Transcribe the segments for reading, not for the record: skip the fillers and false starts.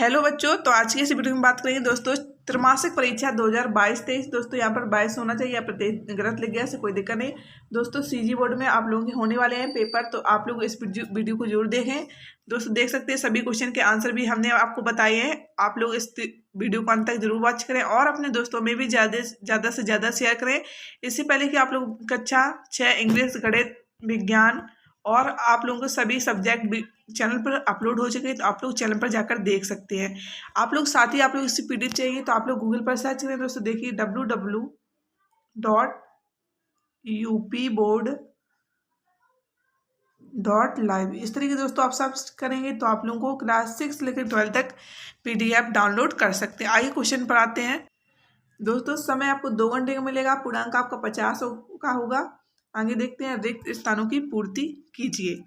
Hello बच्चों, तो आज की इस वीडियो में बात करेंगे दोस्तों त्रैमासिक परीक्षा 2022-23। दोस्तों यहाँ पर 22 होना चाहिए, यहाँ पर गलत लिख गया, से कोई दिक्कत नहीं। दोस्तों सीजी बोर्ड में आप लोगों के होने वाले हैं पेपर, तो आप लोग इस वीडियो को जरूर देखें। दोस्तों देख सकते हैं सभी क्वेश्चन के आंसर भी हमने आपको बताए हैं। आप लोग इस वीडियो को अंत तक जरूर वॉच करें और अपने दोस्तों में भी ज़्यादा से ज़्यादा शेयर करें। इससे पहले कि आप लोग कक्षा 6 इंग्लिश, गणित, विज्ञान और आप लोगों को सभी सब्जेक्ट चैनल पर अपलोड हो चुके हैं, तो आप लोग चैनल पर जाकर देख सकते हैं। आप लोग साथ ही आप लोग इससे पीडीएफ चाहिए तो आप लोग गूगल पर सर्च करें। दोस्तों देखिए www.upboard.live इस तरीके दोस्तों आप सर्च करेंगे तो आप लोगों को क्लास 6 लेकर 12 तक पीडीएफ डाउनलोड कर सकते हैं। आइए क्वेश्चन पर आते हैं। दोस्तों समय आपको 2 घंटे का मिलेगा, पूर्णांक आपका 50 का होगा। आगे देखते हैं, रिक्त स्थानों की पूर्ति कीजिए।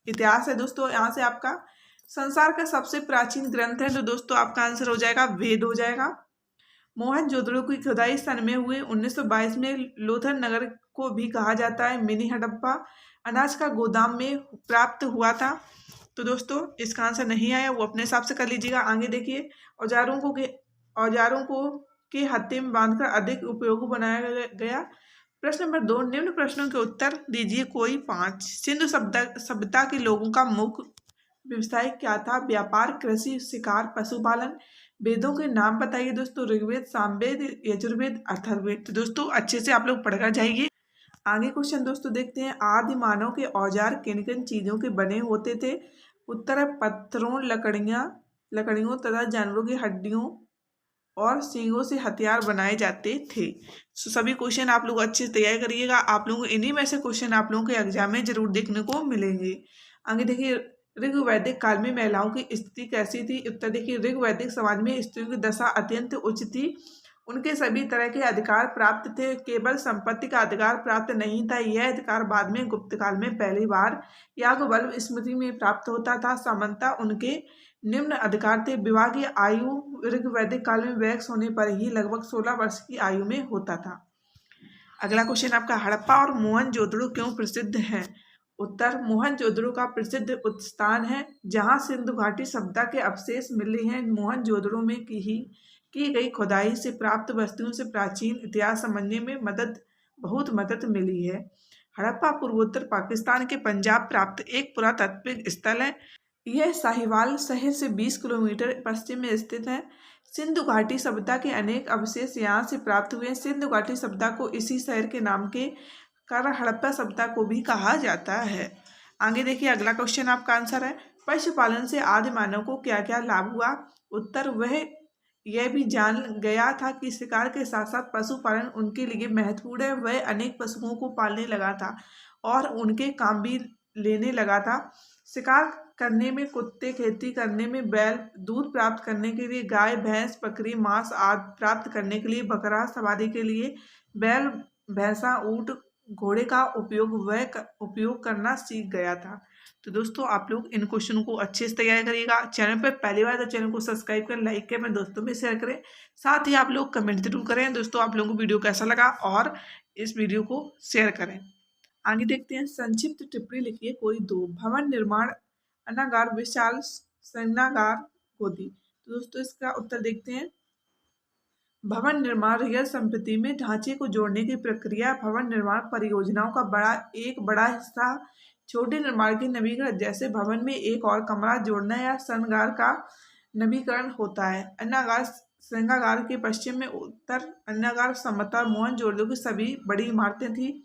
इतिहास है दोस्तों, यहाँ से आपका संसार का सबसे प्राचीन ग्रंथ है, तो दोस्तों आपका आंसर हो जाएगा वेद हो जाएगा। मोहनजोदड़ो की खुदाई सन में हुए 1922 में लोथल नगर को भी कहा जाता है। मिनी हड़प्पा अनाज का गोदाम में प्राप्त हुआ था, तो दोस्तों इसका आंसर नहीं आया, वो अपने हिसाब से कर लीजिएगा। आगे देखिए, औजारों को के हत्थे में बांधकर अधिक उपयोगी बनाया गया। प्रश्न नंबर 2, निम्न प्रश्नों के उत्तर दीजिए कोई 5। सिंधु सभ्यता के लोगों का मुख्य व्यवसाय क्या था? व्यापार, कृषि, शिकार, पशुपालन। वेदों के नाम बताइए दोस्तों, ऋग्वेद, सामवेद, यजुर्वेद, अथर्ववेद। तो दोस्तों अच्छे से आप लोग पढ़कर जाइए। आगे क्वेश्चन दोस्तों देखते हैं, आदि मानव के औजार किन किन चीजों के बने होते थे? उत्तर, पत्थरों, लकड़ियों तथा जानवरों की हड्डियों और सींगों से हथियार बनाए जाते थे। सभी क्वेश्चन आप लोग अच्छे से तैयार करिएगा। आप लोगों को इन्हीं में से क्वेश्चन आप लोगों के एग्जाम में जरूर देखने को मिलेंगे। आगे देखिए, ऋग्वैदिक काल में महिलाओं की स्थिति कैसी थी? उत्तर देखिए, ऋग्वैदिक समाज में स्त्रियों की दशा अत्यंत उच्च थी। उनके सभी तरह के अधिकार प्राप्त थे, केवल संपत्ति का अधिकार प्राप्त नहीं था। यह अधिकार बाद में गुप्त काल में पहली बार याज्ञवल्क्य स्मृति में प्राप्त होता था। सामान्यतः उनके निम्न अधिकार थे। विवाह की आयु ऋग्वैदिक काल में वयस्क होने पर ही लगभग 16 वर्ष की आयु में होता था। अगला क्वेश्चन आपका, हड़प्पा और मोहनजोदड़ो क्यों प्रसिद्ध है? उत्तर, मोहनजोदड़ो का प्रसिद्ध स्थान है जहां सिंधु घाटी सभ्यता के अवशेष मिले हैं। मोहनजोदड़ो में की गई खुदाई से प्राप्त वस्तुओं से प्राचीन इतिहास समझने में बहुत मदद मिली है। हड़प्पा पूर्वोत्तर पाकिस्तान के पंजाब प्राप्त एक पुरातात्विक स्थल है। यह साहिवाल शहर से 20 किलोमीटर पश्चिम में स्थित है। सिंधु घाटी सभ्यता के अनेक अवशेष यहाँ से प्राप्त हुए हैं। सिंधु घाटी सभ्यता को इसी शहर के नाम के कारण हड़प्पा सभ्यता को भी कहा जाता है। आगे देखिए, अगला क्वेश्चन आपका आंसर है, पशुपालन से आदि मानव को क्या क्या लाभ हुआ? उत्तर, वह यह भी जान गया था कि शिकार के साथ साथ पशुपालन उनके लिए महत्वपूर्ण है। वह अनेक पशुओं को पालने लगा था और उनके काम भी लेने लगा था। शिकार करने में कुत्ते, खेती करने में बैल, दूध प्राप्त करने के लिए गाय, भैंस, बकरी, मांस आदि प्राप्त करने के लिए बकरा, सवारी के लिए बैल, भैंसा, ऊंट, घोड़े का उपयोग करना सीख गया था। तो दोस्तों आप लोग इन क्वेश्चनों को अच्छे से तैयार करिएगा। चैनल पर पहली बार तो चैनल को सब्सक्राइब करें, लाइक करें, अपने दोस्तों में शेयर करें। साथ ही आप लोग कमेंट जरूर करें दोस्तों आप लोगों को वीडियो कैसा लगा और इस वीडियो को शेयर करें। आगे देखते हैं, संक्षिप्त टिप्पणी लिखिए कोई 2। भवन निर्माण, अनागार, विशाल शयनागार, गोदी। तो दोस्तों इसका उत्तर देखते हैं, भवन निर्माण रियल संपत्ति में ढांचे को जोड़ने की प्रक्रिया। भवन निर्माण परियोजनाओं का एक बड़ा हिस्सा छोटे निर्माण के नवीकरण, जैसे भवन में एक और कमरा जोड़ना या शयनागार का नवीकरण होता है। अन्नागार शयनागार के पश्चिम में उत्तर अन्नागार समतल मोहनजोदड़ो की सभी बड़ी इमारतें थी।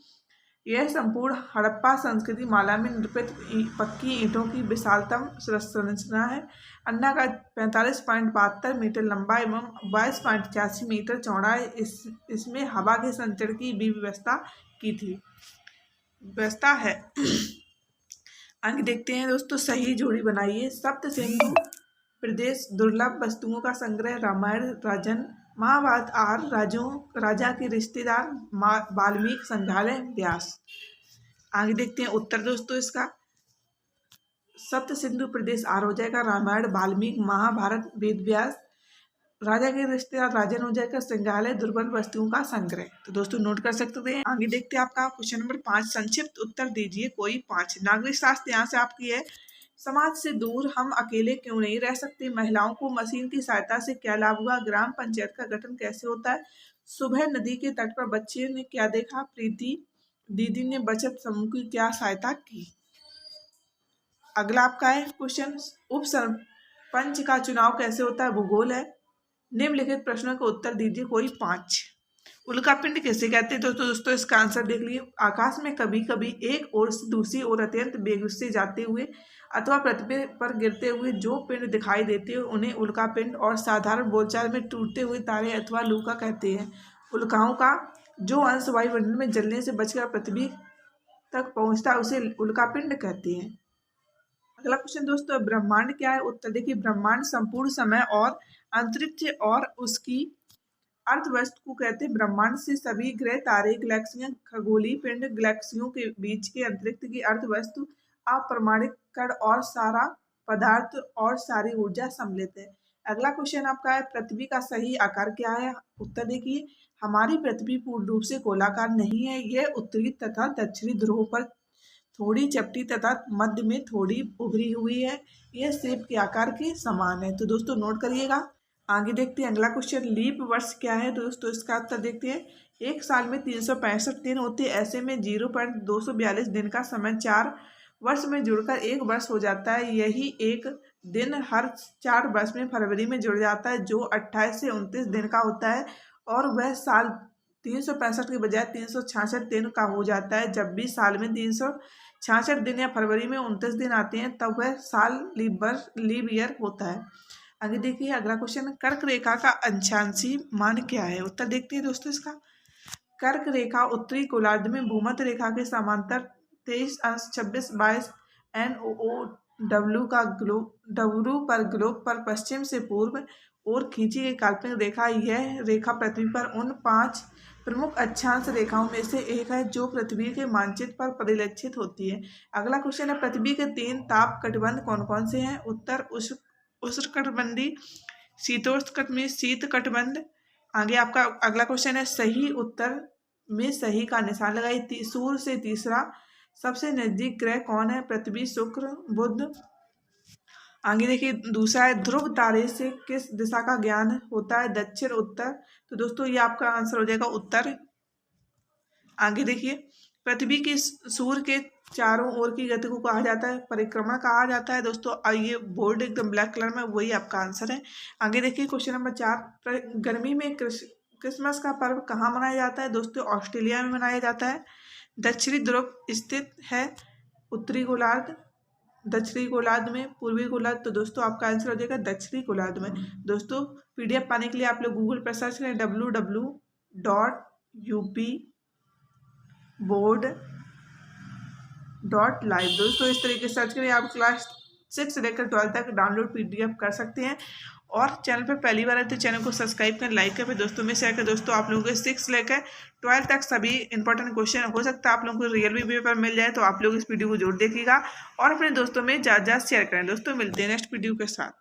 यह संपूर्ण हड़प्पा संस्कृति माला में निर्मित पक्की ईंटों की विशालतम संरचना है। अन्ना का 45.72 मीटर लंबा एवं 22.86 मीटर चौड़ा है। इसमें हवा के संचरण की भी व्यवस्था है। आगे देखते हैं दोस्तों, सही जोड़ी बनाइए। सप्त सिंधु प्रदेश, दुर्लभ वस्तुओं का संग्रह, रामायण, राजन, महाभारत, आर राजा के रिश्तेदार, वाल्मीकि संग्रहालय, व्यास। आगे देखते हैं उत्तर दोस्तों इसका, सप्त सिंधु प्रदेश आर हो जाएगा, रामायण, वाल्मीकि, महाभारत, वेद व्यास, राजा के रिश्तेदार राजन हो जाएगा, संग्रहालय, दुर्लभ वस्तुओं का संग्रह। तो दोस्तों नोट कर सकते हैं। आगे देखते हैं आपका क्वेश्चन नंबर 5, संक्षिप्त उत्तर दीजिए कोई 5। नागरिक शास्त्र यहाँ से आपकी है, समाज से दूर हम अकेले क्यों नहीं रह सकते, महिलाओं को मशीन की सहायता से क्या लाभ हुआ, ग्राम पंचायत का गठन कैसे होता है, सुबह नदी के तट पर बच्चे ने क्या देखा, प्रीति दीदी ने बचत समूह की क्या सहायता की। अगला आपका है क्वेश्चन, उप सरपंच का चुनाव कैसे होता है, भूगोल है। निम्नलिखित प्रश्नों का उत्तर दीजिए कोई 5। उल्कापिंड किसे कहते हैं, दोस्तों इसका आंसर देख लीजिए। आकाश में कभी कभी एक ओर से दूसरी ओर अत्यंत वेग से जाते हुए अथवा पृथ्वी पर गिरते हुए जो पिंड दिखाई देते हैं उन्हें उल्कापिंड और साधारण बोलचाल में टूटते हुए तारे अथवा लूका कहते हैं। उल्काओं का जो अंश वायुमंडल में जलने से बचकर पृथ्वी तक पहुंचता है उसे उल्कापिंड कहते हैं। अगला क्वेश्चन दोस्तों, ब्रह्मांड क्या है, उत्तर देखिए। ब्रह्मांड संपूर्ण समय और अंतरिक्ष और उसकी अर्थवस्तु को कहते हैं। ब्रह्मांड से सभी ग्रह, तारे, गैलेक्सियां, खगोलीय पिंड, गैलेक्सियों के बीच के अंतरिक्ष की अर्थवस्तु, अप्रमाणिक कण और सारा पदार्थ और सारी ऊर्जा सम्मिलित है। अगला क्वेश्चन आपका है, पृथ्वी का सही आकार क्या है, उत्तर देखिए। हमारी पृथ्वी पूर्ण रूप से गोलाकार नहीं है, यह उत्तरी तथा दक्षिणी ध्रुव पर थोड़ी चपटी तथा मध्य में थोड़ी उभरी हुई है। यह सेब के आकार के समान है। तो दोस्तों नोट करिएगा। आगे देखते हैं अगला क्वेश्चन, लीप वर्ष क्या है, दोस्तों इसका उत्तर देखते हैं। एक साल में 365 दिन होते, ऐसे में 0.242 दिन का समय 4 वर्ष में जुड़कर एक वर्ष हो जाता है। यही एक दिन हर 4 वर्ष में फरवरी में जुड़ जाता है जो 28 से 29 दिन का होता है और वह साल 365 के बजाय 366 दिन का हो जाता है। जब भी साल में 366 दिन या फरवरी में 29 दिन आते हैं तब वह साल लीप ईयर होता है। आगे देखिए अगला क्वेश्चन, कर्क रेखा का अंशांशी मान क्या है, उत्तर देखते हैं दोस्तों इसका। कर्क रेखा उत्तरी गोलार्ध में भूमध्य रेखा के समांतर 23.26 NOW का ग्लोब पर पश्चिम से पूर्व और खींची गई काल्पनिक रेखा। यह रेखा पृथ्वी पर उन 5 प्रमुख अक्षांश रेखाओं में से एक है जो पृथ्वी के मानचित्र पर परिलक्षित होती है। अगला क्वेश्चन है, पृथ्वी के 3 ताप कटिबंध कौन कौन से हैं, उत्तर उष्णकटिबंधी, शीतोष्णकटिबंधी, शीत कटिबंध। आगे आपका अगला क्वेश्चन है, सही उत्तर में सही का निशान लगाइए। सूर्य से तीसरा सबसे नजदीक ग्रह कौन है, पृथ्वी, शुक्र, बुध। आगे देखिए दूसरा है, ध्रुव तारे से किस दिशा का ज्ञान होता है, दक्षिण, उत्तर। तो दोस्तों ये आपका आंसर हो जाएगा उत्तर। आगे देखिए, पृथ्वी की सूर्य के चारों ओर की गति को कहा जाता है परिक्रमण कहा जाता है। दोस्तों ये बोर्ड एकदम ब्लैक कलर में, वही आपका आंसर है। आगे देखिए क्वेश्चन नंबर 4, गर्मी में क्रिसमस का पर्व कहाँ मनाया जाता है, दोस्तों ऑस्ट्रेलिया में मनाया जाता है। दक्षिणी ध्रुव स्थित है उत्तरी गोलार्ध, दक्षिणी गोलार्ध में, पूर्वी गोलार्ध। तो दोस्तों आपका आंसर हो जाएगा दक्षिणी गोलार्ध में। दोस्तों PDF पाने के लिए आप लोग गूगल पर सर्च करें www.upboard.live। दोस्तों इस तरीके से सर्च करें, आप क्लास 6 से लेकर 12 तक डाउनलोड PDF कर सकते हैं। और चैनल पर पहली बार है तो चैनल को सब्सक्राइब करें, लाइक करें, दोस्तों में शेयर करें। दोस्तों आप लोगों को 6 लेकर 12 तक सभी इंपॉर्टेंट क्वेश्चन हो सकता है आप लोगों को रियल भी पेपर मिल जाए, तो आप लोग इस वीडियो को जरूर देखिएगा और अपने दोस्तों में ज़्यादा शेयर करें। दोस्तों मिलते हैं नेक्स्ट वीडियो के साथ।